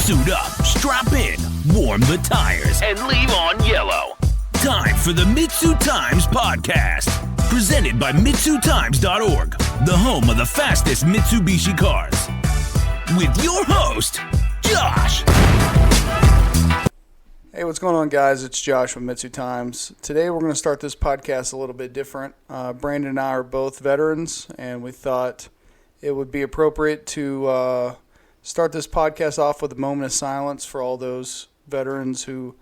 Suit up, strap in, warm the tires, and leave on yellow. Time for the MitsuTimes podcast. Presented by MitsuTimes.org, the home of the fastest Mitsubishi cars. With your host, Josh. Hey, what's going on, guys? It's Josh from MitsuTimes. Today we're going to start this podcast a little bit different. Brandon and I are both veterans, and we thought it would be appropriate to start this podcast off with a moment of silence for all those veterans who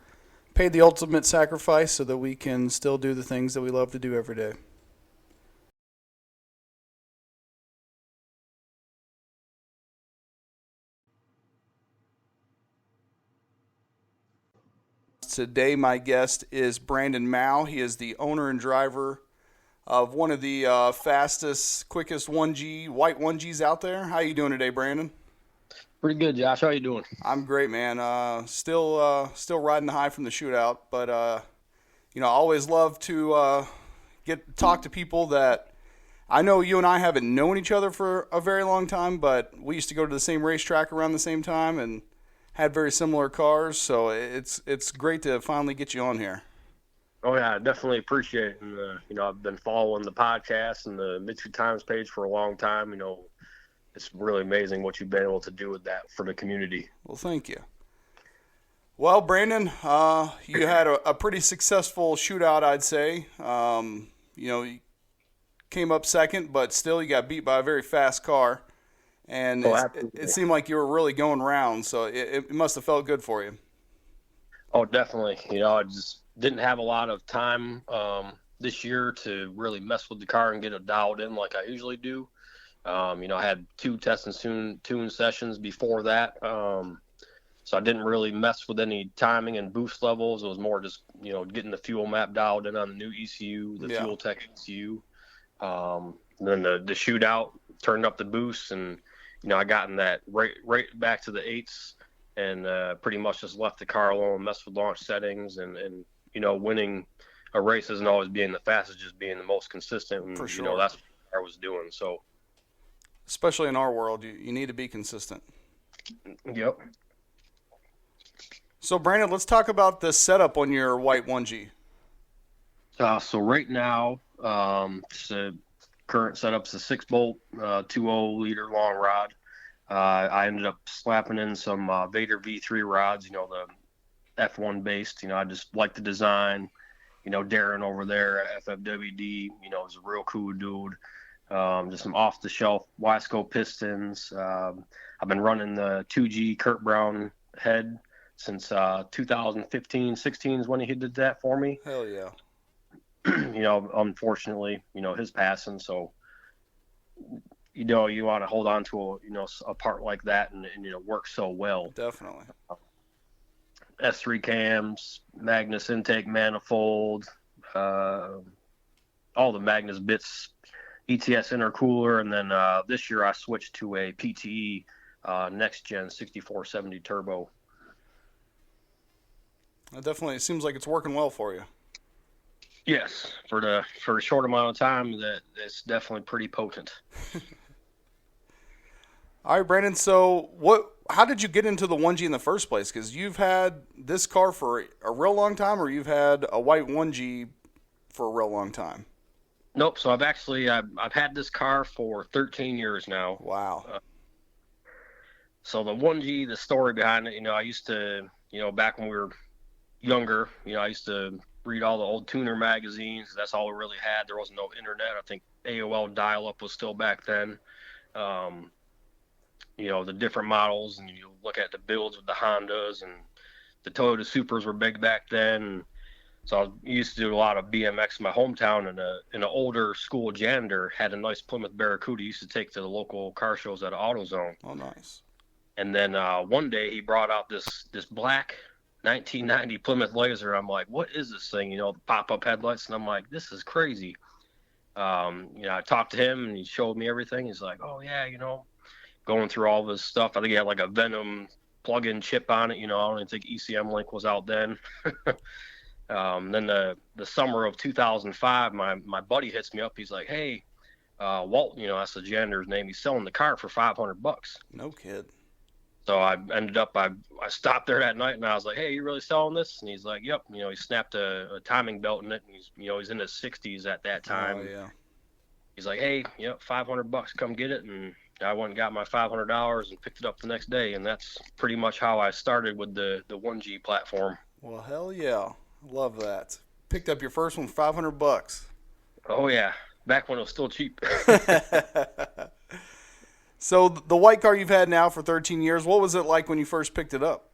paid the ultimate sacrifice so that we can still do the things that we love to do every day. Today, my guest is Brandon Mao. He is the owner and driver of one of the fastest, quickest 1G, white 1Gs out there. How you doing today, Brandon? Pretty good, Josh. How you doing? I'm great, man. Still riding the high from the shootout, but I always love to talk to people that I know. You and I haven't known each other for a very long time, but we used to go to the same racetrack around the same time and had very similar cars, so it's great to finally get you on here. Oh yeah, I definitely appreciate it. And I've been following the podcast and the MitsuTimes page for a long time. It's really amazing what you've been able to do with that for the community. Well, thank you. Well, Brandon, you had a pretty successful shootout, I'd say. You came up second, but still you got beat by a very fast car. And it seemed like you were really going round, so it must have felt good for you. Oh, definitely. I just didn't have a lot of time this year to really mess with the car and get it dialed in like I usually do. I had 2 test and tune sessions before that, so I didn't really mess with any timing and boost levels. It was more just getting the fuel map dialed in on the new ECU, the Fuel Tech ECU. And then the shootout turned up the boost, and I got in that right back to the 8s and pretty much just left the car alone, messed with launch settings, and winning a race isn't always being the fastest, just being the most consistent. And, for sure. That's what I was doing. So, especially in our world, you need to be consistent. Yep. So, Brandon, let's talk about the setup on your white 1G. So right now, the current setup's a 6-bolt, 2.0-liter long rod. I ended up slapping in some Vader V3 rods, the F1 based. I just like the design. Darren over there at FFWD, is a real cool dude. Just some off-the-shelf Wasco pistons. I've been running the 2G Kurt Brown head since 2015-16 is when he did that for me. Hell yeah. Unfortunately, his passing. So, you want to hold on to a part like that and work so well. Definitely. S3 cams, Magnus intake manifold, all the Magnus bits, ETS intercooler, and then this year I switched to a PTE next gen 6470 turbo. It definitely seems like it's working well for you. Yes, for a short amount of time, that's definitely pretty potent. All right, Brandon. So, how did you get into the 1G in the first place? Because you've had this car for a real long time, or you've had a white 1G for a real long time. Nope. So I've had this car for 13 years now. Wow. So the 1G, the story behind it, I used to, back when we were younger, I used to read all the old tuner magazines. That's all we really had. There wasn't no internet. I think AOL dial-up was still back then. The different models, and you look at the builds with the Hondas, and the Toyota Supers were big back then. So I used to do a lot of BMX in my hometown, and an older school janitor had a nice Plymouth Barracuda he used to take to the local car shows at AutoZone. Oh, nice. And then one day he brought out this black 1990 Plymouth Laser. I'm like, what is this thing? The pop-up headlights. And I'm like, this is crazy. I talked to him and he showed me everything. He's like, oh yeah, going through all this stuff. I think he had like a Venom plug-in chip on it. I don't even think ECM Link was out then. Then the summer of 2005, my buddy hits me up. He's like, hey, Walt, that's the janitor's name. He's selling the car for $500. No kid. So I ended up, I stopped there that night and I was like, hey, you really selling this? And he's like, yep. You know, he snapped a timing belt in it. And he's in his 60s at that time. Oh, yeah. He's like, hey, $500, come get it. And I went and got my $500 and picked it up the next day. And that's pretty much how I started with the 1G platform. Well, hell yeah. Love that. Picked up your first one, $500. Oh, yeah. Back when it was still cheap. So the white car you've had now for 13 years, what was it like when you first picked it up?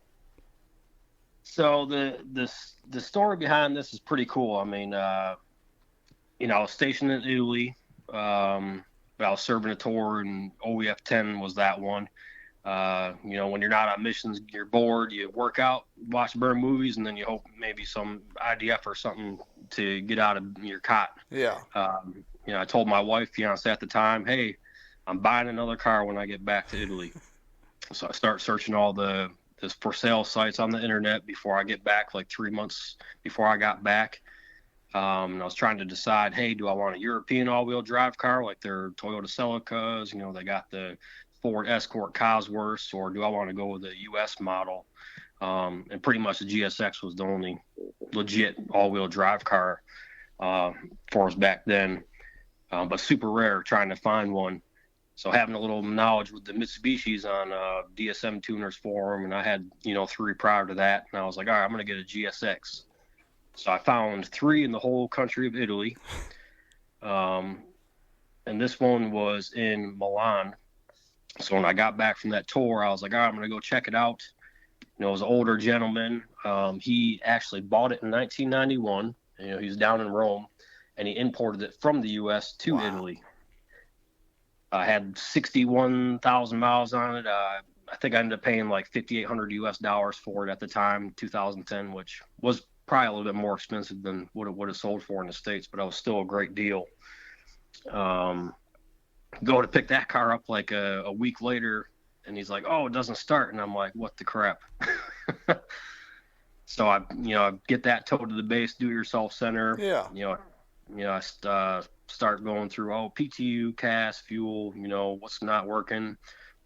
So the story behind this is pretty cool. I mean, I was stationed in Italy. I was serving a tour, and OEF 10 was that one. When you're not on missions, you're bored, you work out, watch burn movies, and then you hope maybe some IDF or something to get out of your cot. Yeah. I told my wife, fiance at the time, hey, I'm buying another car when I get back to Italy. So I start searching all the for sale sites on the internet before I get back, like 3 months before I got back. And I was trying to decide, hey, do I want a European all-wheel drive car like their Toyota Celicas? They got the Ford Escort Cosworths, or do I want to go with a U.S. model? And pretty much the GSX was the only legit all-wheel drive car for us back then, but super rare trying to find one. So having a little knowledge with the Mitsubishis on DSM Tuners Forum, and I had 3 prior to that, and I was like, all right, I'm going to get a GSX. So I found 3 in the whole country of Italy, and this one was in Milan. So when I got back from that tour, I was like, all right, I'm going to go check it out. It was an older gentleman. He actually bought it in 1991. He was down in Rome, and he imported it from the U.S. to Italy. I had 61,000 miles on it. I think I ended up paying like $5,800 for it at the time, 2010, which was probably a little bit more expensive than what it would have sold for in the States, but it was still a great deal. Go to pick that car up like a week later, and he's like, oh, it doesn't start. And I'm like, what the crap? So I get that towed to the base, do-it-yourself center. Yeah. I start going through, PTU, CAS, fuel, what's not working.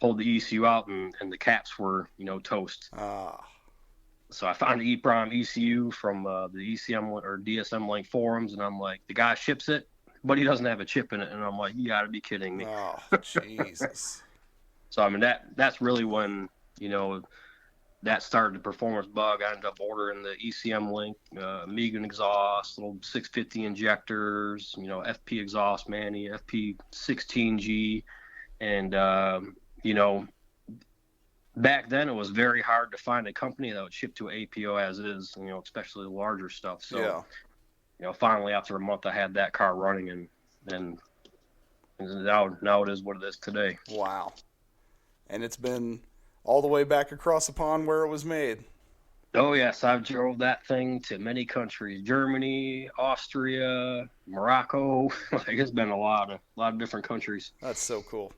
Pulled the ECU out, and the caps were, toast. So I found the EEPROM ECU from the ECM or DSM Link forums, and I'm like, the guy ships it, but he doesn't have a chip in it. And I'm like, you got to be kidding me. Oh, Jesus. So, I mean, that's really when, that started the performance bug. I ended up ordering the ECM Link, Megan exhaust, little 650 injectors, FP exhaust Manny, FP16G. And, back then it was very hard to find a company that would ship to APO as is, especially the larger stuff. So, finally after a month I had that car running, and now it is what it is today. Wow. And it's been all the way back across the pond where it was made. Oh, yes. I've drove that thing to many countries. Germany, Austria, Morocco. It's been a lot of different countries. That's so cool.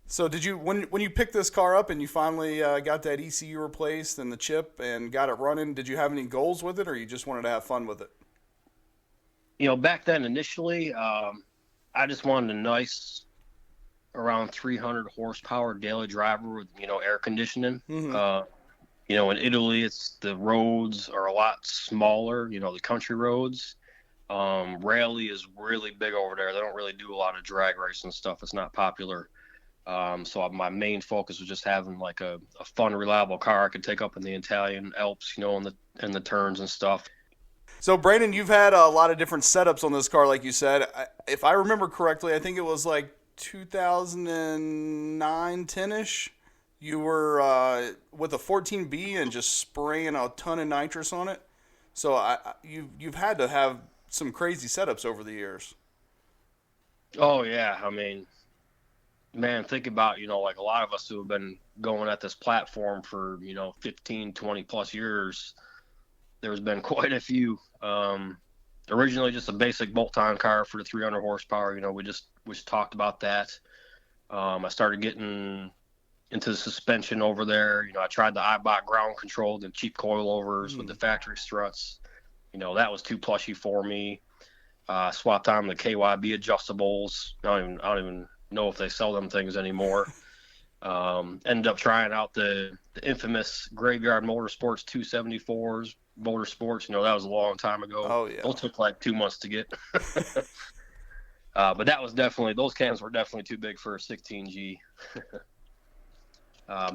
So did you, when you picked this car up and you finally got that ECU replaced and the chip and got it running, did you have any goals with it, or you just wanted to have fun with it? Back then initially, I just wanted a nice around 300 horsepower daily driver with, air conditioning. Mm-hmm. In Italy, the roads are a lot smaller, the country roads. Rally is really big over there. They don't really do a lot of drag racing stuff. It's not popular. So my main focus was just having like a fun, reliable car I could take up in the Italian Alps, in the turns and stuff. So, Brandon, you've had a lot of different setups on this car, like you said. If I remember correctly, I think it was like 2009, 10-ish. You were with a 14B and just spraying a ton of nitrous on it. So you've had to have some crazy setups over the years. Oh, yeah. I mean, man, think about, like a lot of us who have been going at this platform for, 15, 20 plus years. There's been quite a few. Originally just a basic bolt-on car for the 300 horsepower. We just talked about that. I started getting into the suspension over there. I tried the iBot ground control, the cheap coilovers with the factory struts. That was too plushy for me. Swapped on the KYB adjustables. I don't even know if they sell them things anymore. Ended up trying out the infamous Graveyard Motorsports 274s, Motorsports. You know, that was a long time ago. Oh, yeah. Those took like 2 months to get. But that was definitely, those cams were definitely too big for a 16G.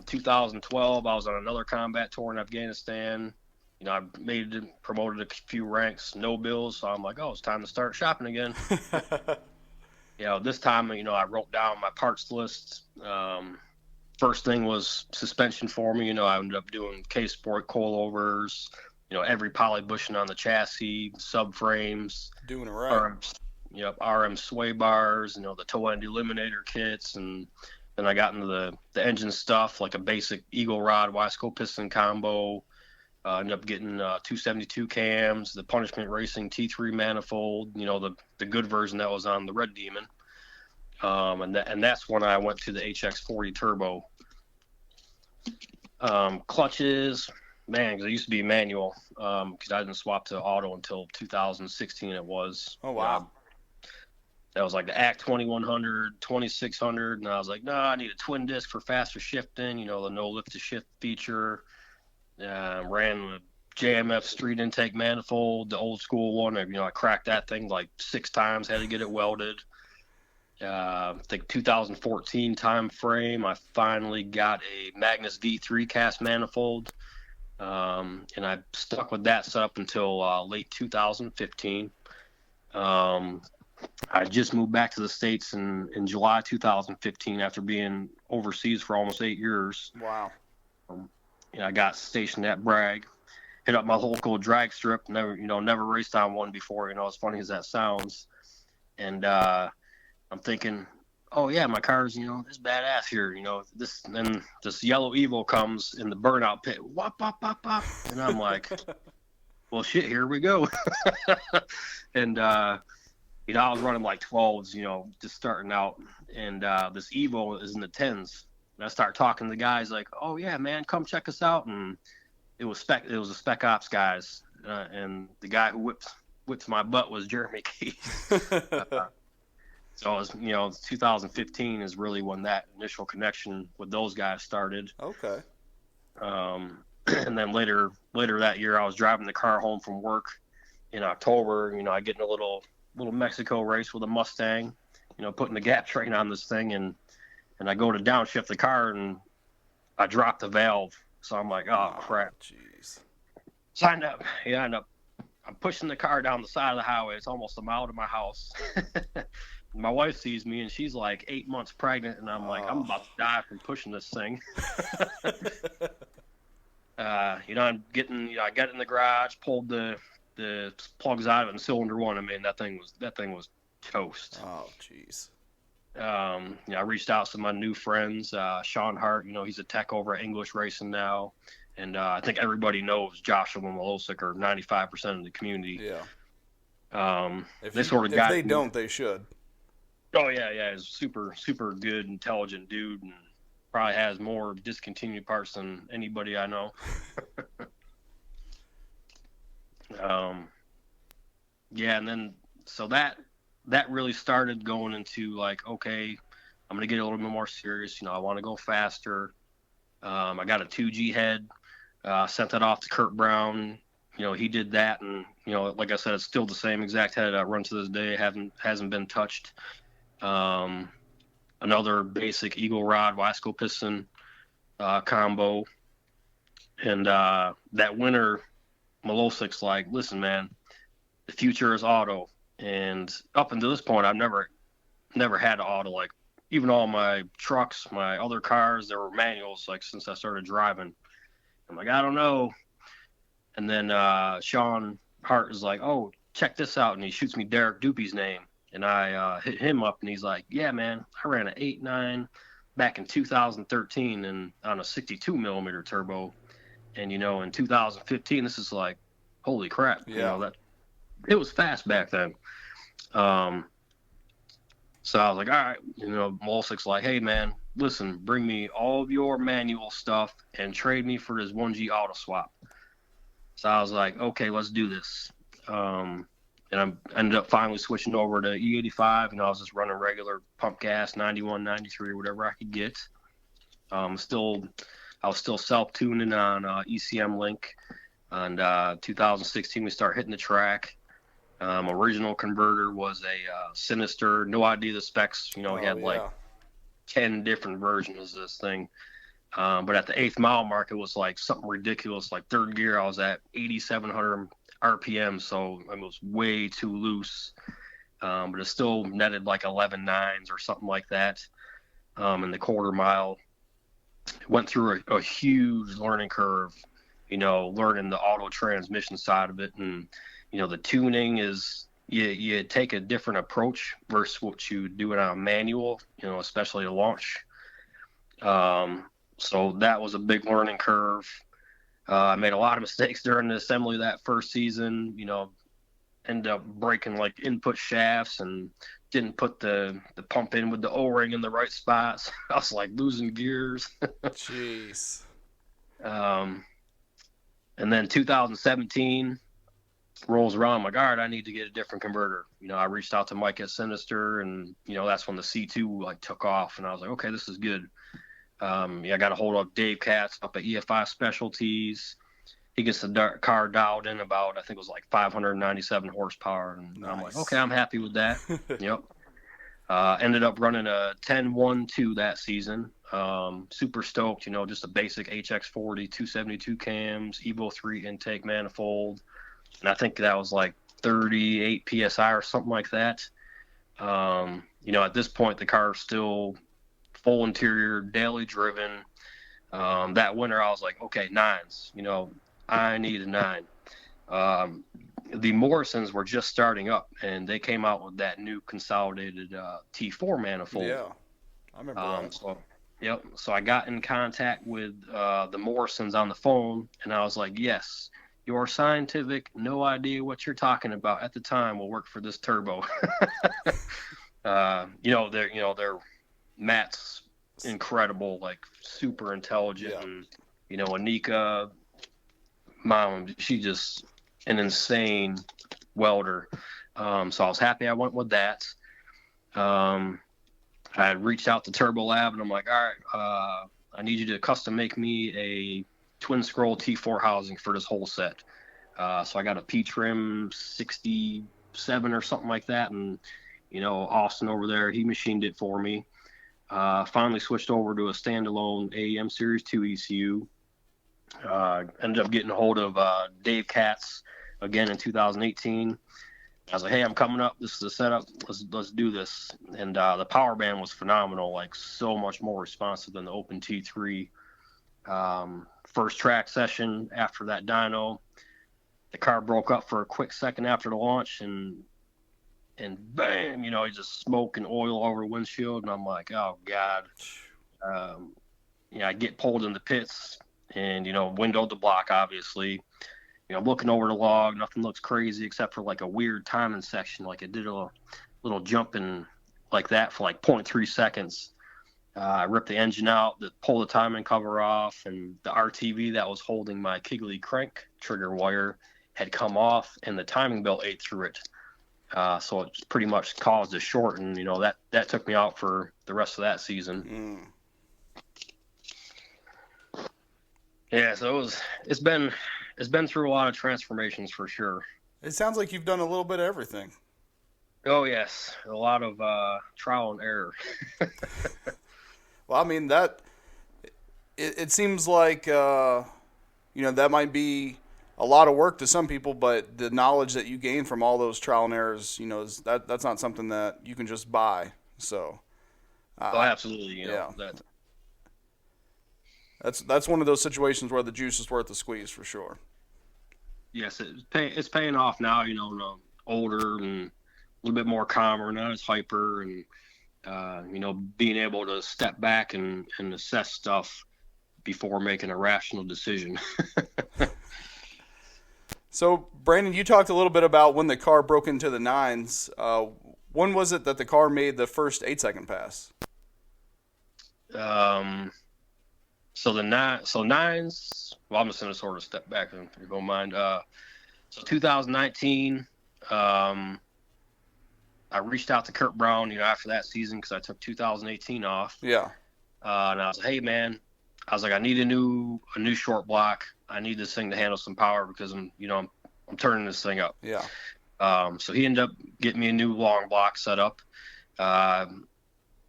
2012, I was on another combat tour in Afghanistan. You know, I promoted a few ranks, no bills. So I'm like, oh, it's time to start shopping again. You know, this time, you know, I wrote down my parts list. First thing was suspension for me. You know, I ended up doing K-Sport coilovers, you know, every poly bushing on the chassis, subframes. Doing it right. RM sway bars, you know, the toe end eliminator kits, and then I got into the engine stuff, like a basic Eagle rod Y-scope piston combo. Ended up getting 272 cams, the Punishment Racing T3 manifold, you know, the good version that was on the Red Demon. And that's when I went to the HX40 Turbo. Clutches, man, because it used to be manual, because I didn't swap to auto until 2016 it was. Oh, wow. That was like the ACT 2100, 2600, and I was like, no, I need a twin disc for faster shifting, you know, the no lift to shift feature. Ran the JMF street intake manifold, the old school one. You know, I cracked that thing like 6 times, had to get it welded. I think 2014 time frame, I finally got a Magnus V3 cast manifold, and I stuck with that setup until late 2015. I just moved back to the States in July 2015 after being overseas for almost 8 years. Wow. You know, I got stationed at Bragg, hit up my local drag strip, never raced on one before, you know, as funny as that sounds. And I'm thinking, oh yeah, my car's, you know, this badass here, you know, this yellow Evo comes in the burnout pit, wop, wop, wop, wop. And I'm like, well, shit, here we go. And, you know, I was running like 12s, you know, just starting out. And this Evo is in the 10s. And I start talking to the guys like, oh yeah, man, come check us out. And it was the Spec Ops guys. And the guy who whipped my butt was Jeremy Keith. So it was, you know, 2015 is really when that initial connection with those guys started. Okay. And then later that year, I was driving the car home from work in October. You know, I get in a little Mexico race with a Mustang, you know, putting the gap train on this thing, and I go to downshift the car, and I drop the valve. So I'm like, oh crap. Jeez. So I'm pushing the car down the side of the highway. It's almost a mile to my house. My wife sees me, and she's like 8 months pregnant, and I'm like, I'm about to die from pushing this thing. You know, I got in the garage, pulled the plugs out of it, and cylinder one. I mean, that thing was toast. Oh, jeez. You know, I reached out to my new friends, Sean Hart. You know, he's a tech over at English Racing now, and I think everybody knows Joshua Milosik, or 95% of the community. Yeah. If they don't, they should. Oh yeah, he's a super, super good, intelligent dude, and probably has more discontinued parts than anybody I know. Yeah, and then so that really started going into like, okay, I'm gonna get a little bit more serious. You know, I want to go faster. I got a 2G head. Sent that off to Kurt Brown. You know, he did that, and you know, like I said, it's still the same exact head I run to this day. Hasn't been touched. Another basic Eagle rod Y-scope piston combo, and that winter, Milosik's like, listen, man, the future is auto. And up until this point, I've never had an auto. Like, even all my trucks, my other cars, there were manuals. Like, since I started driving, I'm like, I don't know. And then Sean Hart is like, oh, check this out, and he shoots me Derek Dupee's name. And I hit him up, and he's like, yeah, man, I ran an 8.9 back in 2013 and on a 62 millimeter turbo. And, you know, in 2015, this is like, holy crap. Yeah. You know, that it was fast back then. So I was like, all right, you know, Molsik's like, hey, man, listen, bring me all of your manual stuff and trade me for this 1G auto swap. So I was like, okay, let's do this. And I ended up finally switching over to E85, and I was just running regular pump gas, 91, 93, whatever I could get. I was still self-tuning on ECM Link. And 2016, we start hitting the track. Original converter was a Sinister. No idea the specs. He had like 10 different versions of this thing. But at the 8th mile mark, it was like something ridiculous. Like third gear, I was at 8,700 RPM, so it was way too loose. But it still netted like 11.9s or something like that. In the quarter mile, went through a huge learning curve. Learning the auto transmission side of it, and the tuning is you take a different approach versus what you do it on a manual. Especially to launch. So that was a big learning curve. I made a lot of mistakes during the assembly that first season. Ended up breaking like input shafts and didn't put the pump in with the O-ring in the right spots. I was like losing gears. Jeez. And then 2017 rolls around. I'm like, all right, I need to get a different converter. I reached out to Mike at Sinister, and that's when the C2 like took off, and I was like, okay, this is good. I got a hold of Dave Katz up at EFI Specialties. He gets the car dialed in about, I think it was like 597 horsepower, and nice. I'm like, okay, I'm happy with that. Yep. Ended up running a 10-1-2 that season. Super stoked, just a basic HX40, 272 cams, Evo 3 intake manifold. And I think that was like 38 PSI or something like that. At this point, the car is still full interior, daily driven. That winter, I was like, okay, 9s. I need a 9. The Morrisons were just starting up, and they came out with that new consolidated T4 manifold. Yeah, I remember that. So I got in contact with the Morrisons on the phone, and I was like, yes, your scientific, no idea what you're talking about at the time will work for this turbo. They're Matt's incredible, like super intelligent, and Anika, mom, she just an insane welder. So I was happy I went with that. I had reached out to Turbo Lab, and I'm like, all right, I need you to custom make me a twin scroll T4 housing for this whole set. So I got a P-Trim 67 or something like that, and Austin over there, he machined it for me. Finally switched over to a standalone AEM Series 2 ECU. Ended up getting a hold of Dave Katz again in 2018. I was like, hey, I'm coming up. This is the setup. Let's do this. And the power band was phenomenal, like so much more responsive than the Open T3. First track session after that dyno, the car broke up for a quick second after the launch, and bam, just smoke and oil over the windshield. And I'm like, oh, God. I get pulled in the pits and, windowed the block, obviously. I'm looking over the log. Nothing looks crazy except for like a weird timing section. Like it did a little jumping like that for like 0.3 seconds. I ripped the engine out, pulled the timing cover off, and the RTV that was holding my Kigley crank trigger wire had come off, and the timing belt ate through it. So it pretty much caused a short, and that took me out for the rest of that season. Yeah, so it's been through a lot of transformations for sure. It sounds like you've done a little bit of everything. Oh yes, a lot of trial and error. Well, I mean it seems like that might be a lot of work to some people, but the knowledge that you gain from all those trial and errors, that's not something that you can just buy. So, absolutely, that's one of those situations where the juice is worth the squeeze for sure. Yes, it's paying off now. Older and a little bit more calmer, not as hyper, and being able to step back and assess stuff before making a rational decision. So, Brandon, you talked a little bit about when the car broke into the 9s. When was it that the car made the first 8-second pass? So 9s. Well, I'm just gonna sort of step back if you don't mind. So 2019, I reached out to Kurt Brown, after that season because I took 2018 off. Yeah. And I was like, hey man, I was like, I need a new short block. I need this thing to handle some power because I'm turning this thing up. Yeah. So he ended up getting me a new long block set up. I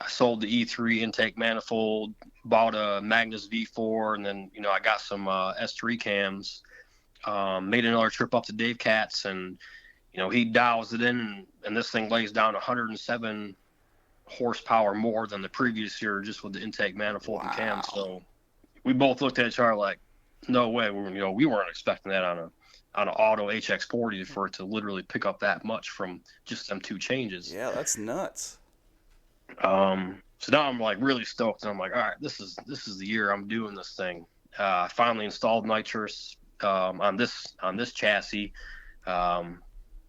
sold the E3 intake manifold, bought a Magnus V4, and then, I got some S3 cams. Made another trip up to Dave Katz, and, he dials it in, and this thing lays down 107 horsepower more than the previous year just with the intake manifold and cam. So we both looked at each other like, no way. We weren't expecting that on an auto HX40 for it to literally pick up that much from just them two changes. Yeah, that's nuts. So now I'm like really stoked, and I'm like, all right, this is the year I'm doing this thing. I finally installed nitrous on this chassis.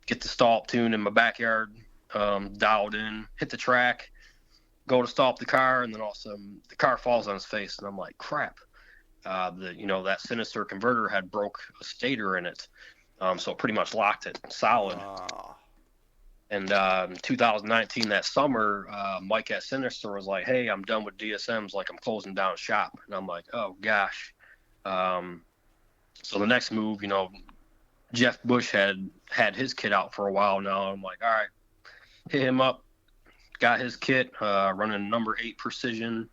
Get the stall tuned in my backyard, dialed in, hit the track, go to stop the car, and then all of a sudden the car falls on its face, and I'm like, crap. That Sinister converter had broke a stator in it, so it pretty much locked it solid. And 2019, that summer, Mike at Sinister was like, hey, I'm done with DSMs, like I'm closing down shop. And I'm like, oh gosh. So the next move, Jeff Bush had his kit out for a while now. I'm like, all right, hit him up. Got his kit, running number 8 precision.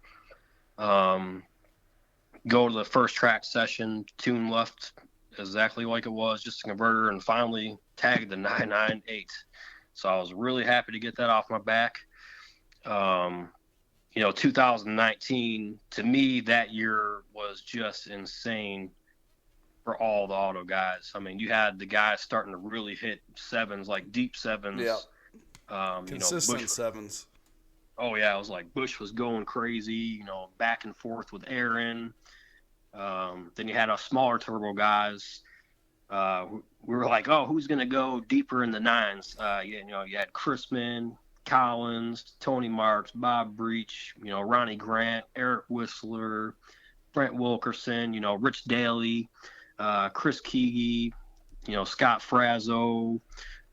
Go to the first track session, tune left exactly like it was, just a converter, and finally tagged the 998. So I was really happy to get that off my back. 2019, to me, that year was just insane for all the auto guys. I mean, you had the guys starting to really hit sevens, like deep sevens. Yeah. Consistent sevens. Oh, yeah. It was like Bush was going crazy, back and forth with Aaron. Then you had our smaller turbo guys. We were like, oh, who's going to go deeper in the nines? You had Chrisman, Collins, Tony Marks, Bob Breach, Ronnie Grant, Eric Whistler, Brent Wilkerson, Rich Daly, Chris Keege, Scott Frazzo,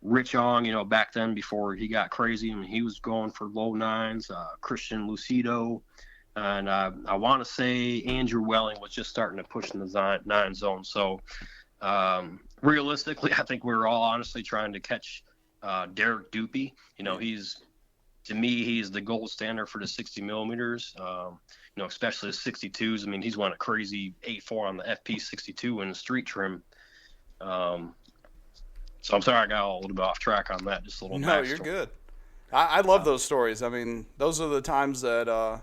Rich Ong, back then before he got crazy. I mean, he was going for low nines, Christian Lucido. And I want to say Andrew Welling was just starting to push in the 9 zone. So, realistically, I think we were all honestly trying to catch Derek Dupey. To me, he's the gold standard for the 60 millimeters, especially the 62s. I mean, he's won a crazy 8.4 on the FP62 in the street trim. So I'm sorry I got a little bit off track on that. Just a little No, backstory. you're good. I love those stories. I mean, those are the times that,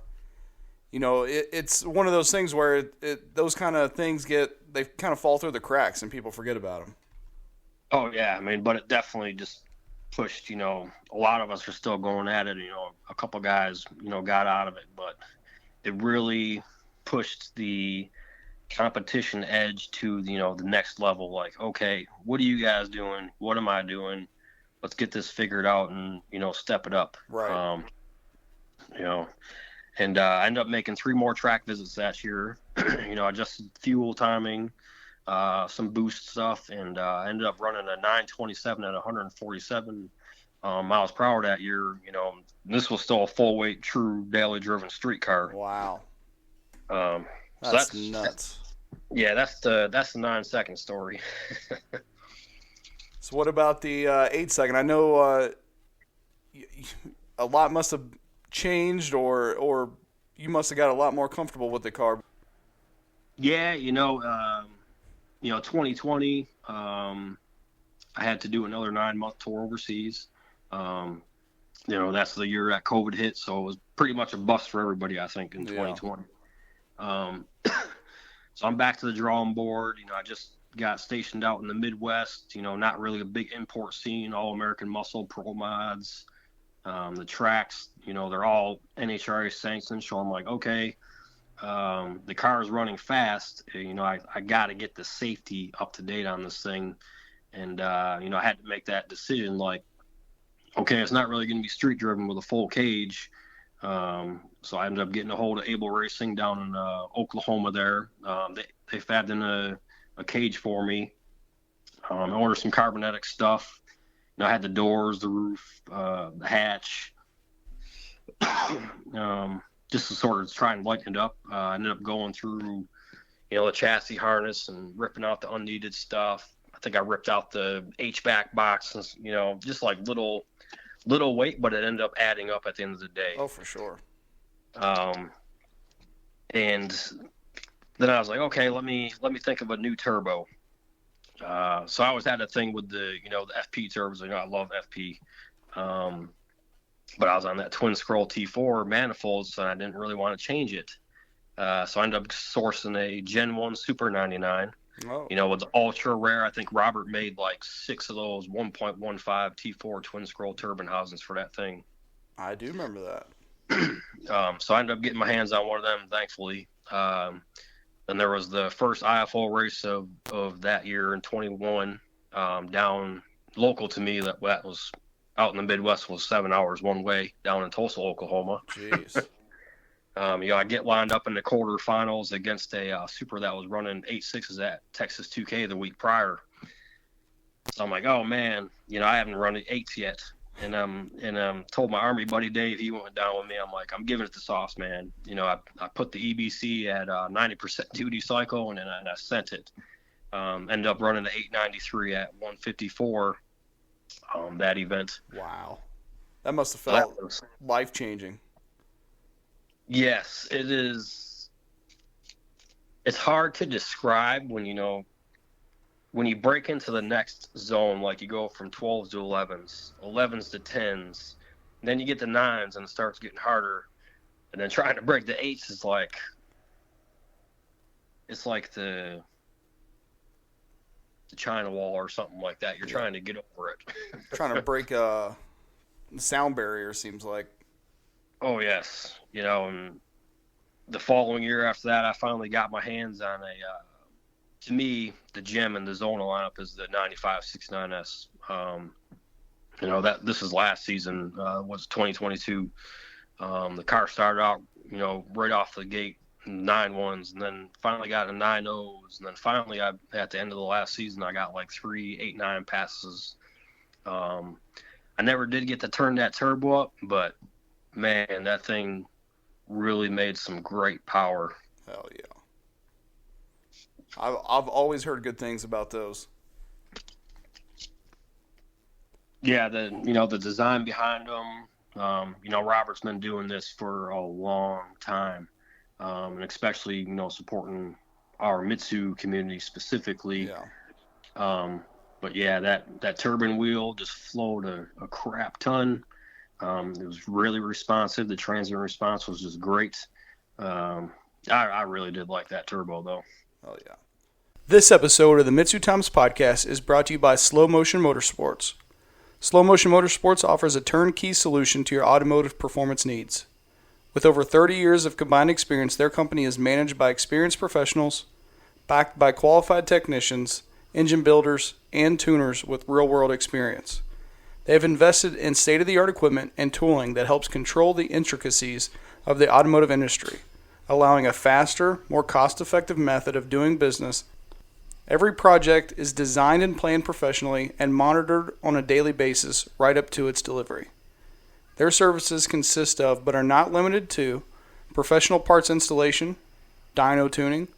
it's one of those things where those kind of things they kind of fall through the cracks and people forget about them. Oh, yeah. I mean, but it definitely just pushed, a lot of us are still going at it. A couple guys, got out of it, but it really pushed the competition edge to, the next level. Like, okay, what are you guys doing? What am I doing? Let's get this figured out and, step it up. Right. And I ended up making 3 more track visits that year. Adjusted fuel timing, some boost stuff, and I ended up running a 927 at 147 miles per hour that year. This was still a full weight, true daily driven street car. Wow. That's nuts. Yeah, that's the 9-second story. So what about the 8-second? I know a lot must have changed, or you must have got a lot more comfortable with the car. Yeah, 2020, I had to do another 9-month tour overseas. That's the year that COVID hit, so it was pretty much a bust for everybody, I think, in 2020. So I'm back to the drawing board. I just got stationed out in the Midwest, not really a big import scene, all American muscle, pro mods. The tracks, they're all NHRA sanctioned. So I'm like, okay, the car is running fast. I got to get the safety up to date on this thing. And, I had to make that decision. Like, okay, it's not really going to be street driven with a full cage. So I ended up getting a hold of Able Racing down in Oklahoma there. They fabbed in a cage for me. I ordered some carbonetic stuff. I had the doors, the roof, the hatch. just to sort of try and lighten it up. I ended up going through, the chassis harness and ripping out the unneeded stuff. I think I ripped out the H-back box, and, just like little weight, but it ended up adding up at the end of the day. Oh, for sure. And then I was like, okay, let me think of a new turbo. So I always had a thing with the FP turbos. I love FP. But I was on that twin scroll T4 manifolds, and I didn't really want to change it. So I ended up sourcing a Gen 1 Super 99. Oh. With the ultra rare. I think Robert made like 6 of those 1.15 T4 twin scroll turbine housings for that thing. I do remember that. So I ended up getting my hands on one of them, thankfully. And there was the first IFO race of that year in 21, down local to me. That was out in the Midwest, was 7 hours one way down in Tulsa, Oklahoma. Jeez. I get lined up in the quarterfinals against a super that was running 8.6s at Texas 2K the week prior. So I'm like, oh man, I haven't run 8s yet. And told my Army buddy Dave, he went down with me. I'm like, I'm giving it the sauce, man. I put the EBC at 90% duty cycle, and I sent it. Ended up running the 893 at 154 that event. Wow. That must have felt life-changing. Yes, it is. It's hard to describe when you break into the next zone, like you go from 12s to 11s, 11s to 10s, then you get to 9s and it starts getting harder. And then trying to break the 8s is like, it's like the China wall or something like that. You're trying to get over it. Trying to break a sound barrier, seems like. Oh, yes. And the following year after that, I finally got my hands on to me, the gem in the Zona lineup is the 95 69S. That this is last season, was 2022. The car started out, right off the gate, 9.1s, and then finally got a 9.0s, and then finally, at the end of the last season, I got like 3 8.9 passes. I never did get to turn that turbo up, but man, that thing really made some great power. Hell yeah. I've always heard good things about those. Yeah, the design behind them. Robert's been doing this for a long time, and especially supporting our Mitsu community specifically. Yeah. But yeah, that turbine wheel just flowed a crap ton. It was really responsive. The transient response was just great. I really did like that turbo though. Oh yeah. This episode of the MitsuTimes podcast is brought to you by Slow Motion Motorsports. Slow Motion Motorsports offers a turnkey solution to your automotive performance needs. With over 30 years of combined experience, their company is managed by experienced professionals, backed by qualified technicians, engine builders, and tuners with real-world experience. They have invested in state-of-the-art equipment and tooling that helps control the intricacies of the automotive industry, allowing a faster, more cost-effective method of doing business. Every project is designed and planned professionally and monitored on a daily basis right up to its delivery. Their services consist of, but are not limited to, professional parts installation, dyno tuning,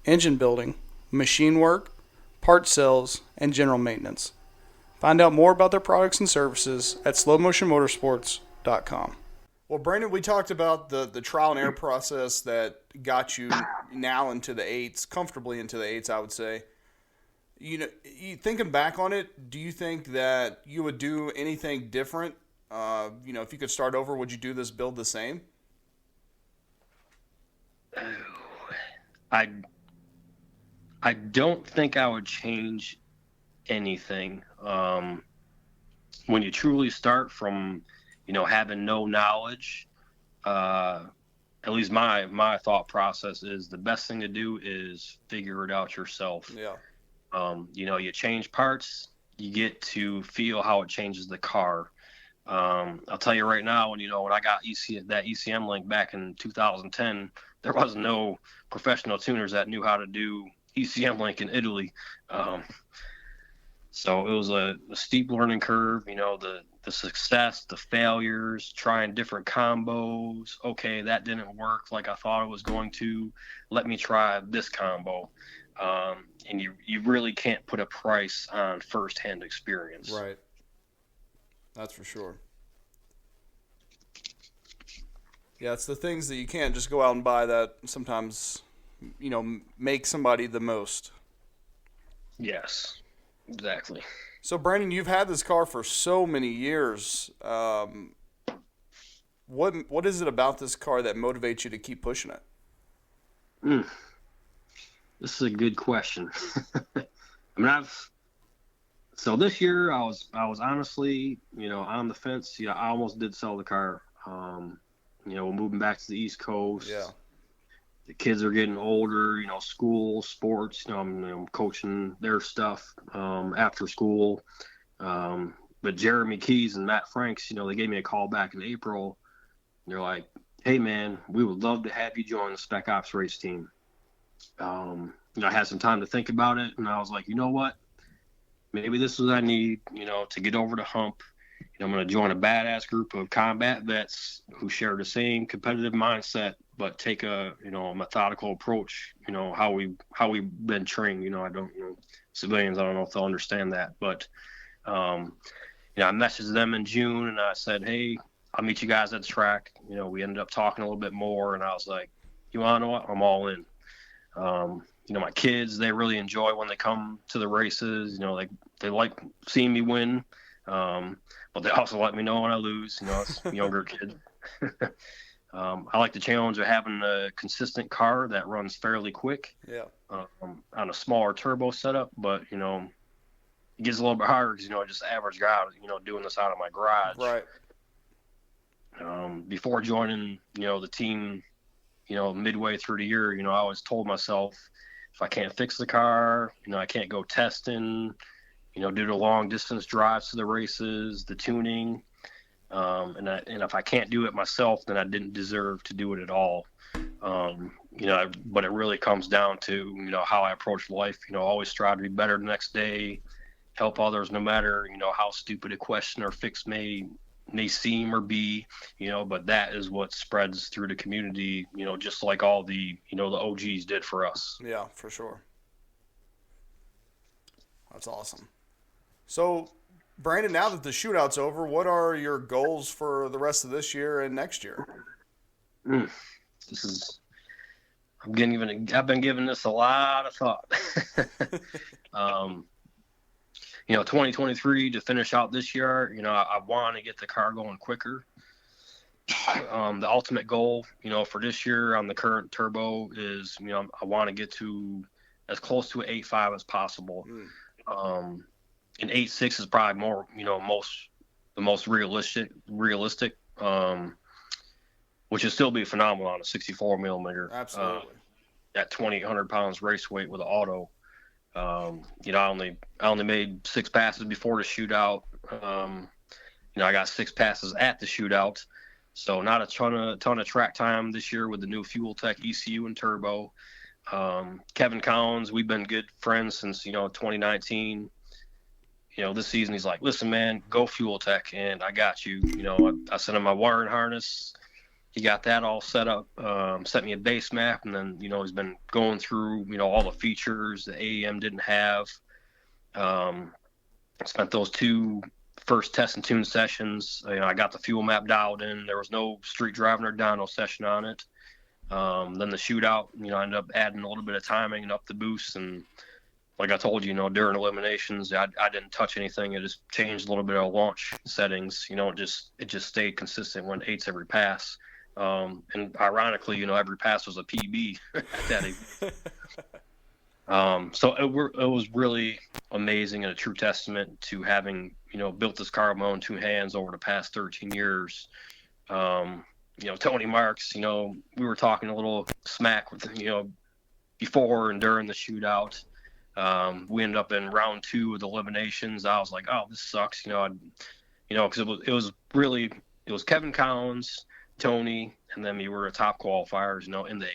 engine building, machine work, part sales, and general maintenance. Find out more about their products and services at slowmotionmotorsports.com. Well, Brandon, we talked about the trial and error process that got you now into the 8s, comfortably into the 8s, I would say. You thinking back on it, do you think that you would do anything different? If you could start over, would you do this build the same? I don't think I would change anything. When you truly start from, having no knowledge, at least my thought process is the best thing to do is figure it out yourself. Yeah. You change parts, you get to feel how it changes the car. I'll tell you right now, when I got that ECM link back in 2010, there was no professional tuners that knew how to do ECM link in Italy. So it was a steep learning curve. the success, the failures, trying different combos. Okay, that didn't work like I thought it was going to. Let me try this combo. And you really can't put a price on firsthand experience. Right. That's for sure. Yeah, it's the things that you can't just go out and buy that sometimes, make somebody the most. Yes, exactly. So, Brandon, you've had this car for so many years. What is it about this car that motivates you to keep pushing it? This is a good question. So this year I was honestly, on the fence. I almost did sell the car. Moving back to the East Coast. Yeah. The kids are getting older, school, sports, I'm coaching their stuff after school. But Jeremy Keys and Matt Franks, they gave me a call back in April. And they're like, hey, man, we would love to have you join the Spec Ops race team. I had some time to think about it, and I was like, you know what? Maybe this is what I need, to get over the hump. I'm going to join a badass group of combat vets who share the same competitive mindset, but take a methodical approach. How we've been trained. Civilians. I don't know if they'll understand that, but I messaged them in June and I said, hey, I'll meet you guys at the track. We ended up talking a little bit more, and I was like, you want to know what? I'm all in. My kids, they really enjoy when they come to the races. They like seeing me win. But they also let me know when I lose. It's a younger kid. I like the challenge of having a consistent car that runs fairly quick. Yeah. On a smaller turbo setup, but it gets a little bit harder because I just average out. Doing this out of my garage. Right. Before joining, the team, midway through the year, I always told myself, if I can't fix the car, I can't go testing. Do the long distance drives to the races, the tuning, and if I can't do it myself, then I didn't deserve to do it at all. But it really comes down to how I approach life. Always strive to be better the next day, help others, no matter how stupid a question or fix may seem or be. But that is what spreads through the community. Just like all the the OGs did for us. Yeah, for sure. That's awesome. So, Brandon, now that the shootout's over, what are your goals for the rest of this year and next year? I've been giving this a lot of thought. 2023 to finish out this year, I want to get the car going quicker. The ultimate goal, for this year on the current turbo is, I want to get to as close to an 8.5 as possible. And 8.6 is probably more, the most realistic, which would still be phenomenal on a 64 millimeter. Absolutely. At 2,800 pounds race weight with an auto. I only made 6 passes before the shootout. I got 6 passes at the shootout. So not a ton of track time this year with the new Fuel Tech ECU and turbo. Kevin Collins, we've been good friends since, 2019. This season he's like, listen, man, go Fuel Tech, and I got you. I sent him my wiring harness. He got that all set up, sent me a base map, and then, he's been going through, all the features the AEM didn't have. Spent those 2 first test and tune sessions. I got the fuel map dialed in. There was no street driving or dyno session on it. Then the shootout, I ended up adding a little bit of timing and up the boost, and like I told you, during eliminations, I didn't touch anything. I just changed a little bit of launch settings. It just stayed consistent, went 8s every pass. And ironically, every pass was a PB at that event. So it was really amazing and a true testament to having, built this car with my own 2 hands over the past 13 years. Tony Marks, we were talking a little smack with, before and during the shootout. We ended up in round 2 of the eliminations. I was like, oh, this sucks, because it was Kevin Collins, Tony, and then we were top qualifiers, in the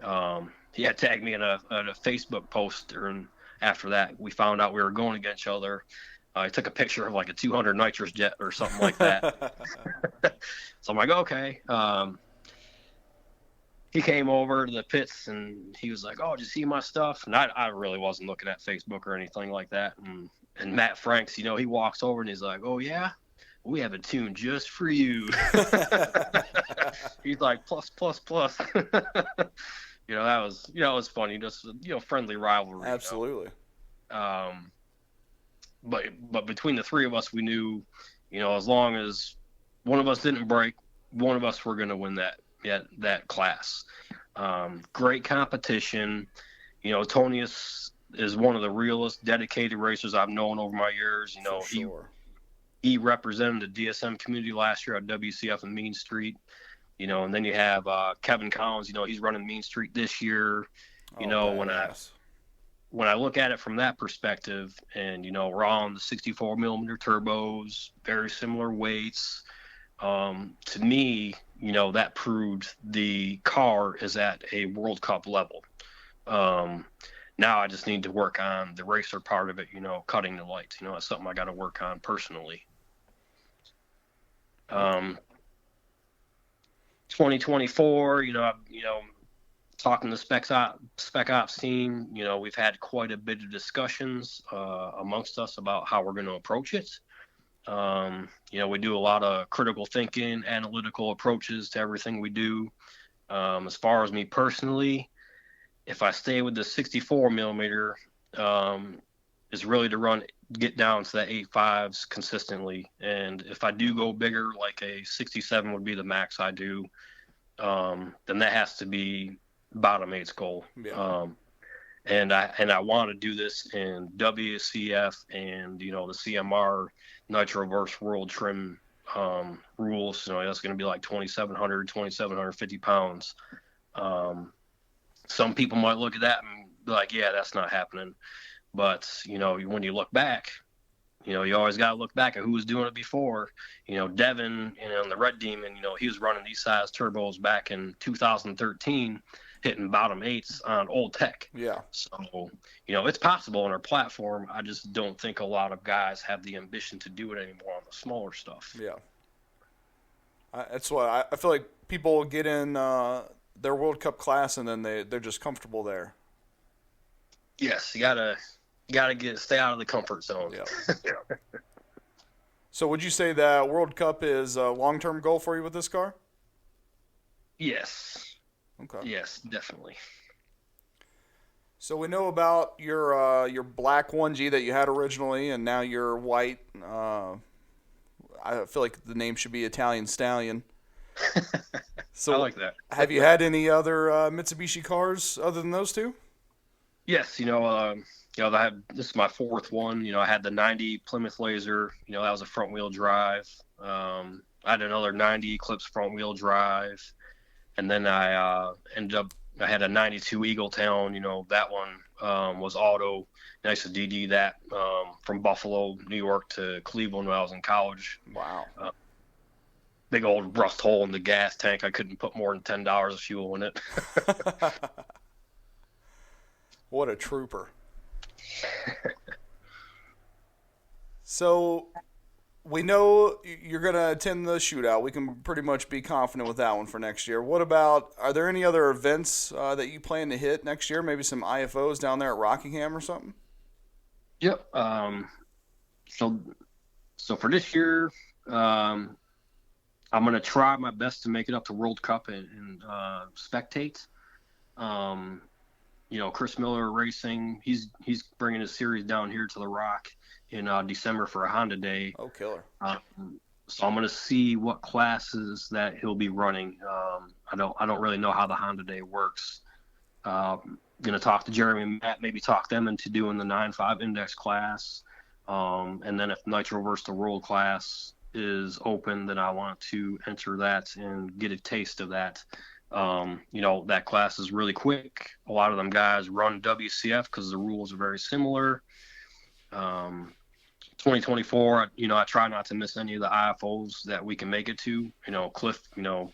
8s. He had tagged me in a Facebook post, and after that, we found out we were going against each other. I took a picture of like a 200 nitrous jet or something like that. So I'm like, okay. He came over to the pits and he was like, oh, did you see my stuff? And I really wasn't looking at Facebook or anything like that. And Matt Franks, you know, he walks over and he's like, oh, yeah, we have a tune just for you. He's like, plus. You know, that was, you know, it was funny. Just, you know, friendly rivalry. Absolutely. You know? But between the three of us, we knew, you know, as long as one of us didn't break, one of us were going to win that class. Great competition. You know, Tony is one of the realest dedicated racers I've known over my years. You know, sure. he represented the DSM community last year at WCF and Mean Street. You know, and then you have Kevin Collins. You know, he's running Mean Street this year. You know, when I look at it from that perspective, and you know, we're all on the 64 millimeter turbos, very similar weights. To me, you know, that proved the car is at a World Cup level. Now I just need to work on the racer part of it, you know, cutting the lights. You know, that's something I got to work on personally. 2024, you know, talking to Spec Ops team, you know, we've had quite a bit of discussions amongst us about how we're going to approach it. You know, we do a lot of critical thinking, analytical approaches to everything we do. As far as me personally, if I stay with the 64 millimeter, is really to get down to the 8.5s consistently. And if I do go bigger, like a 67 would be the max I do, then that has to be bottom 8's goal. Yeah. And I want to do this in WCF and, you know, the CMR Nitroverse World Trim rules. You know, that's going to be like 2,750 pounds. Some people might look at that and be like, yeah, that's not happening. But, you know, when you look back, you know, you always got to look back at who was doing it before. You know, Devin, you know, the Red Demon, you know, he was running these size turbos back in 2013, hitting bottom 8s on old tech. Yeah. So, you know, it's possible on our platform. I just don't think a lot of guys have the ambition to do it anymore on the smaller stuff. Yeah. That's why I feel like people get in their World Cup class and then they're just comfortable there. Yes, you gotta stay out of the comfort zone. Yeah. So would you say that World Cup is a long-term goal for you with this car? Yes. Okay. Yes, definitely. So we know about your black 1G that you had originally, and now your white. I feel like the name should be Italian Stallion. So I like that. Have you had any other Mitsubishi cars other than those two? Yes, you know, this is my fourth one. You know, I had the 90 Plymouth Laser. You know, that was a front wheel drive. I had another 90 Eclipse front wheel drive, and then I had a 92 Eagle Town. You know, that one was auto. I used to DD that from Buffalo, New York to Cleveland when I was in college. Wow. Big old rust hole in the gas tank. I couldn't put more than $10 of fuel in it. What a trooper. So we know you're going to attend the shootout. We can pretty much be confident with that one for next year. What about, are there any other events that you plan to hit next year? Maybe some IFOs down there at Rockingham or something? Yep. So for this year, I'm going to try my best to make it up to World Cup and spectate. You know, Chris Miller Racing, he's bringing his series down here to the Rock in December for a Honda Day. Oh, killer. So I'm going to see what classes that he'll be running. I don't really know how the Honda Day works. Going to talk to Jeremy and Matt, maybe talk them into doing the 9.5 index class. And then if Nitroverse the World class is open, then I want to enter that and get a taste of that. You know, that class is really quick. A lot of them guys run WCF because the rules are very similar. 2024, you know, I try not to miss any of the IFOs that we can make it to. You know, Cliff, you know,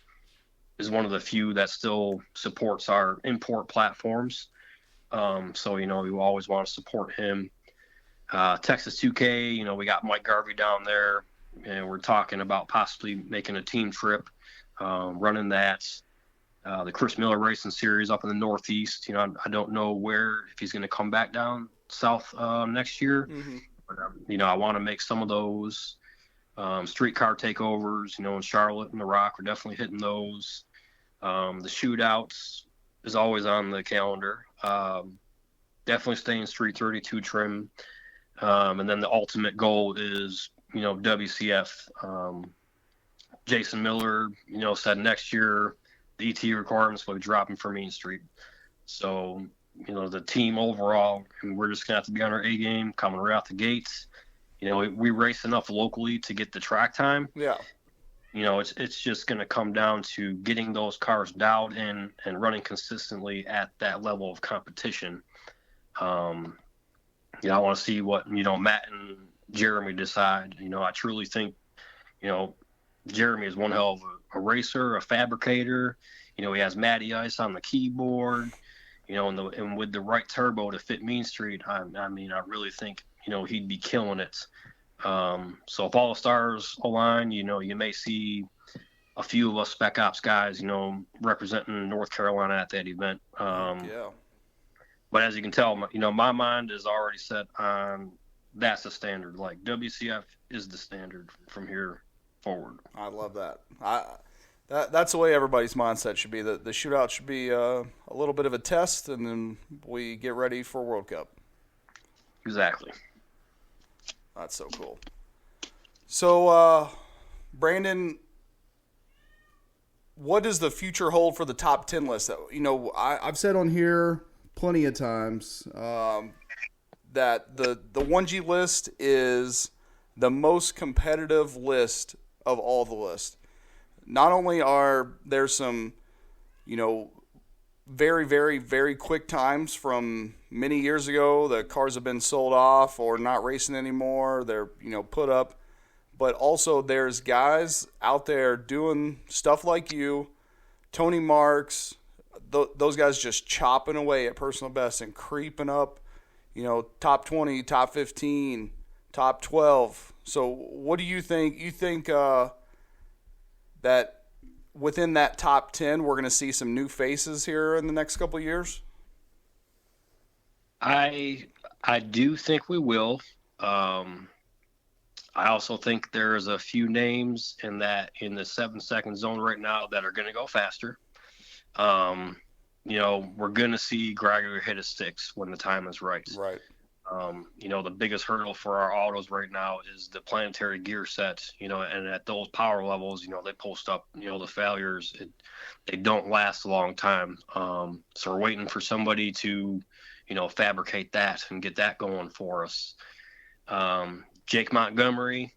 is one of the few that still supports our import platforms. So, you know, we always want to support him. Texas 2K, we got Mike Garvey down there, and we're talking about possibly making a team trip, running that. The Chris Miller Racing Series up in the Northeast. I don't know if he's going to come back down south next year. Mm-hmm. But, I want to make some of those streetcar takeovers, in Charlotte and the Rock. We're definitely hitting those. The shootouts is always on the calendar. Definitely staying Street 32 trim. And then the ultimate goal is, WCF. Jason Miller, said next year the ET requirements will be dropping for Main Street. So, the team overall, and we're just going to have to be on our A game coming right out the gates. We race enough locally to get the track time. Yeah. It's just going to come down to getting those cars dialed in and running consistently at that level of competition. I want to see what, Matt and Jeremy decide. I truly think, Jeremy is one hell of a racer, a fabricator. He has Matty Ice on the keyboard, and with the right turbo to fit Mean Street, I really think, he'd be killing it. So if all the stars align, you may see a few of us Spec Ops guys, representing North Carolina at that event. Yeah. But as you can tell, my mind is already set on that's the standard. Like, WCF is the standard from here forward. I love that. That's the way everybody's mindset should be. The shootout should be a little bit of a test, and then we get ready for World Cup. Exactly. That's so cool. So, Brandon, what does the future hold for the top 10 list? I've said on here plenty of times that the 1G list is the most competitive list of all the lists. Not only are there some, very, very, very quick times from many years ago, the cars have been sold off or not racing anymore, they're, put up, but also there's guys out there doing stuff like you, Tony Marks, those guys just chopping away at personal best and creeping up, top 20, top 15, top 12. So what do you think? You think that within that top 10, we're going to see some new faces here in the next couple of years? I do think we will. I also think there's a few names in the 7-second zone right now that are going to go faster. We're going to see Gregory hit his sticks when the time is right. Right. The biggest hurdle for our autos right now is the planetary gear set, and at those power levels, they post up, the failures. They don't last a long time. So we're waiting for somebody to, fabricate that and get that going for us. Jake Montgomery,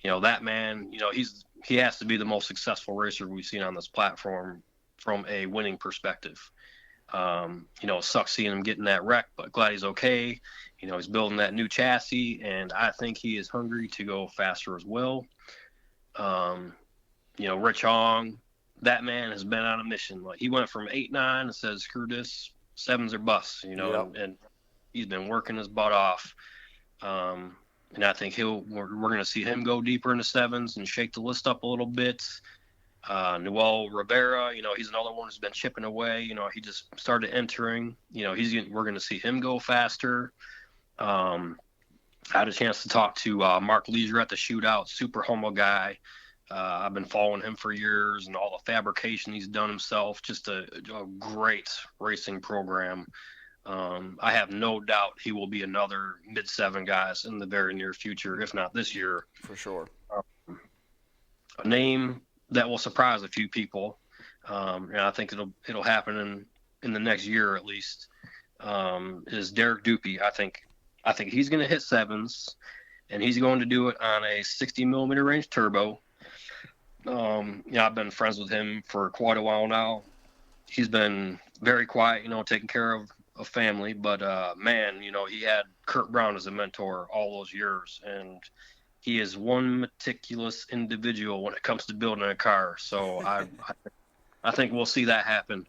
that man, he has to be the most successful racer we've seen on this platform from a winning perspective. It sucks seeing him getting that wreck, but glad he's okay. He's building that new chassis, and I think he is hungry to go faster as well. Rich Hong, that man has been on a mission. Like, he went from 8-9 and says, screw this, 7s are busts, Yep. and he's been working his butt off. And I think we're going to see him go deeper into 7s and shake the list up a little bit. Noel Rivera, he's another one who's been chipping away. He just started entering. We're going to see him go faster. I had a chance to talk to Mark Leisure at the shootout, super humble guy. I've been following him for years and all the fabrication he's done himself. Just a great racing program. I have no doubt he will be another mid-7 guys in the very near future, if not this year. For sure. A name that will surprise a few people, and I think it'll happen in the next year at least, is Derek Dupy. I think he's going to hit 7s, and he's going to do it on a 60 millimeter range turbo. I've been friends with him for quite a while now. He's been very quiet, taking care of a family, but man, he had Kurt Brown as a mentor all those years, and he is one meticulous individual when it comes to building a car. So I think we'll see that happen.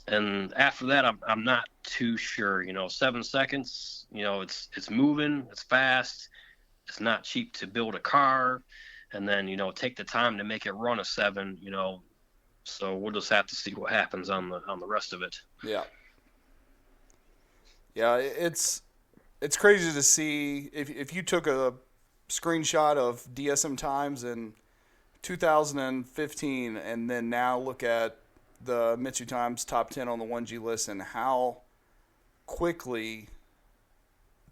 And after that, I'm not too sure. 7 seconds. It's moving. It's fast. It's not cheap to build a car, and then take the time to make it run a 7. So we'll just have to see what happens on the rest of it. Yeah. Yeah, it's crazy to see if you took a screenshot of DSM times in 2015 and then now look at the MitsuTimes top 10 on the 1G list and how quickly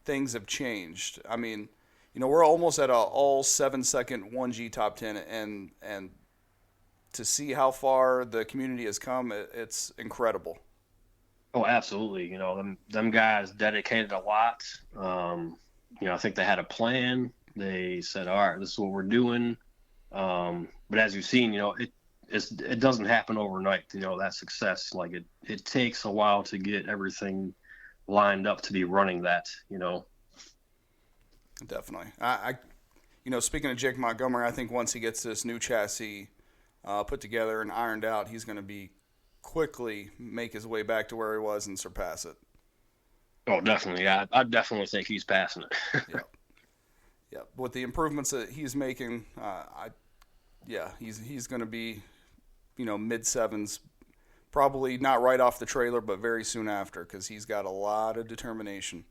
things have changed. I mean, we're almost at a all 7-second 1G top 10, and to see how far the community has come, it's incredible. Oh, absolutely. Them guys dedicated a lot. I think they had a plan. They said, all right, this is what we're doing. But as you've seen, it doesn't happen overnight. That success, like it takes a while to get everything lined up to be running that. Definitely. Speaking of Jake Montgomery, I think once he gets this new chassis put together and ironed out, he's going to be quickly make his way back to where he was and surpass it. Oh, definitely. I definitely think he's passing it. Yeah. With the improvements that he's making, he's going to be, mid sevens, probably not right off the trailer, but very soon after, because he's got a lot of determination.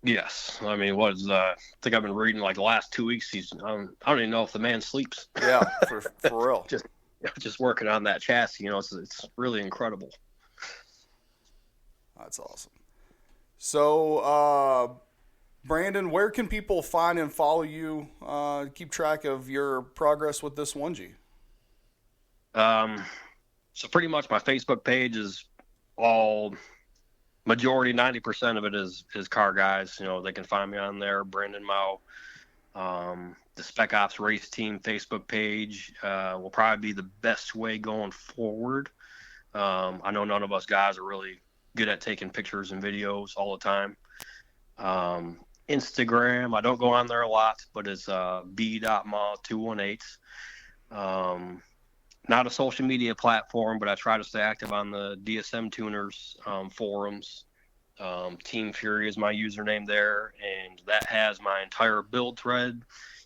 Yes, I mean, I think I've been reading like the last 2 weeks. I don't even know if the man sleeps. Yeah, for real. just working on that chassis. It's really incredible. That's awesome. So, Brandon, where can people find and follow you? Keep track of your progress with this 1G. So pretty much my Facebook page is all. Majority, 90% of it is car guys. They can find me on there. Brandon Mao. The Spec Ops Race Team Facebook page will probably be the best way going forward. I know none of us guys are really good at taking pictures and videos all the time. Instagram, I don't go on there a lot, but it's b.ma218. Not a social media platform, but I try to stay active on the DSM tuners forums. Team Fury is my username there, and that has my entire build thread.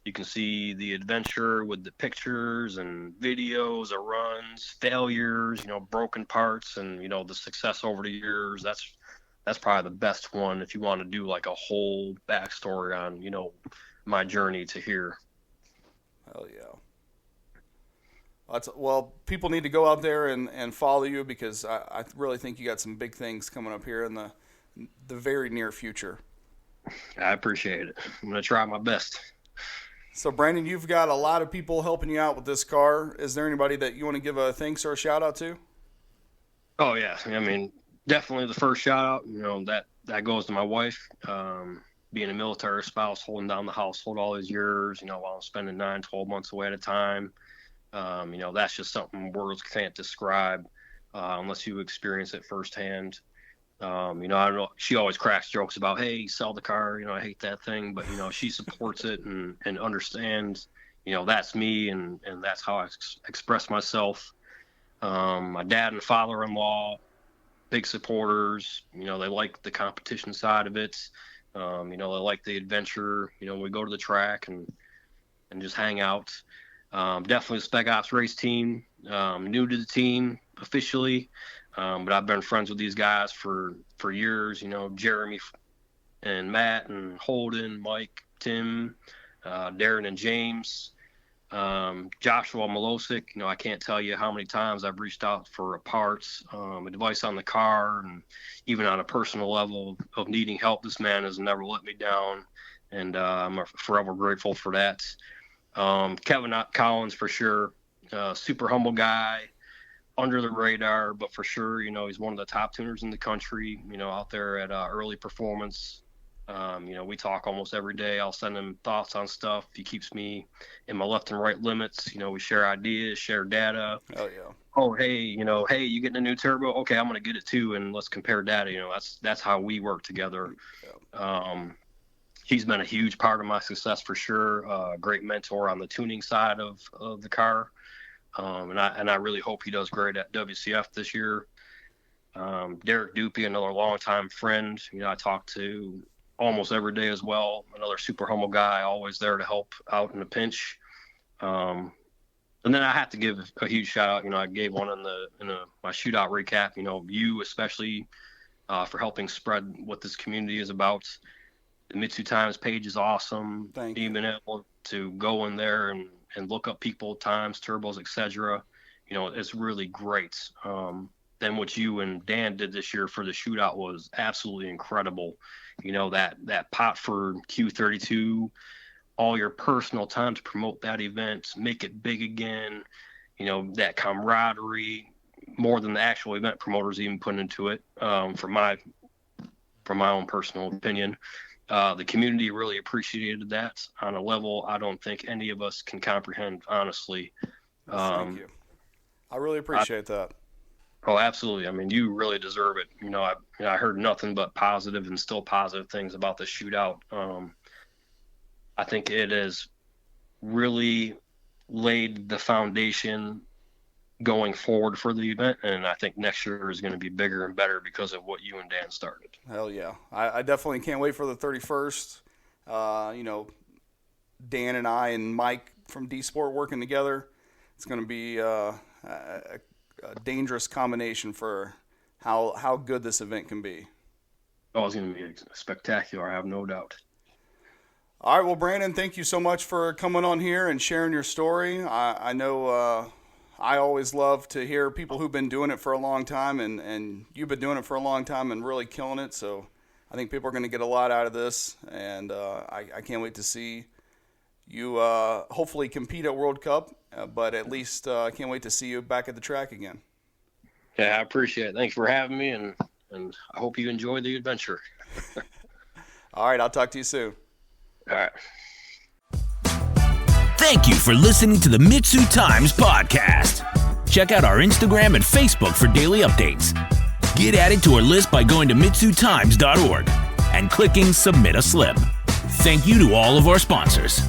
You can see the adventure with the pictures and videos of runs, failures, broken parts, and the success over the years. That's probably the best one if you want to do like a whole backstory on my journey to here. Hell yeah. Well, people need to go out there and follow you, because I really think you got some big things coming up here in the very near future. I appreciate it. I'm going to try my best. So, Brandon, you've got a lot of people helping you out with this car. Is there anybody that you want to give a thanks or a shout out to? Oh, yeah. I mean, definitely the first shout out, that goes to my wife. Being a military spouse, holding down the household all these years, while I'm spending 9-12 months away at a time. That's just something words can't describe unless you experience it firsthand. I don't know. She always cracks jokes about, hey, sell the car. I hate that thing. But, she supports it and understands, that's me and that's how I express myself. My dad and father-in-law, big supporters. They like the competition side of it. They like the adventure. We go to the track and just hang out. Definitely the Spec Ops Race Team. New to the team officially, but I've been friends with these guys for years. Jeremy and Matt and Holden, Mike, Tim, Darren and James, Joshua Milosic. I can't tell you how many times I've reached out for parts, advice on the car, and even on a personal level of needing help. This man has never let me down, and I'm forever grateful for that. Kevin Collins, for sure, super humble guy, under the radar, but for sure, he's one of the top tuners in the country, out there at Early Performance. We talk almost every day. I'll send him thoughts on stuff. He keeps me in my left and right limits. We share ideas, share data. Oh, yeah. Oh, hey, hey, you getting a new turbo? Okay, I'm going to get it too, and let's compare data. That's how we work together. Yeah. He's been a huge part of my success for sure. Great mentor on the tuning side of the car. And I really hope he does great at WCF this year. Derek Dupe, another longtime friend, I talk to almost every day as well. Another super humble guy, always there to help out in a pinch. And then I have to give a huge shout out. I gave one in my shootout recap. You especially for helping spread what this community is about. The MitsuTimes page is awesome. Thank you. Being able to go in there and look up people, times, turbos, etc. It's really great. Then what you and Dan did this year for the shootout was absolutely incredible. That pot for Q32, all your personal time to promote that event, make it big again, that camaraderie, more than the actual event promoters even put into it, from my own personal opinion. The community really appreciated that on a level I don't think any of us can comprehend, honestly. Thank you. I really appreciate that. Oh, absolutely. I mean, you really deserve it. I heard nothing but positive and still positive things about the shootout. I think it has really laid the foundation going forward for the event, and I think next year is going to be bigger and better because of what you and Dan started. Hell yeah. I definitely can't wait for the 31st. Dan and I and Mike from D-Sport working together. It's going to be a dangerous combination for how good this event can be. Oh, it's going to be spectacular, I have no doubt. All right, well, Brandon, thank you so much for coming on here and sharing your story. I know I always love to hear people who've been doing it for a long time, and you've been doing it for a long time and really killing it. So I think people are going to get a lot out of this, and I can't wait to see you hopefully compete at World Cup, but at least I can't wait to see you back at the track again. Yeah, I appreciate it. Thanks for having me, and I hope you enjoy the adventure. All right, I'll talk to you soon. All right. Thank you for listening to the MitsuTimes podcast. Check out our Instagram and Facebook for daily updates. Get added to our list by going to MitsuTimes.org and clicking Submit a Slip. Thank you to all of our sponsors.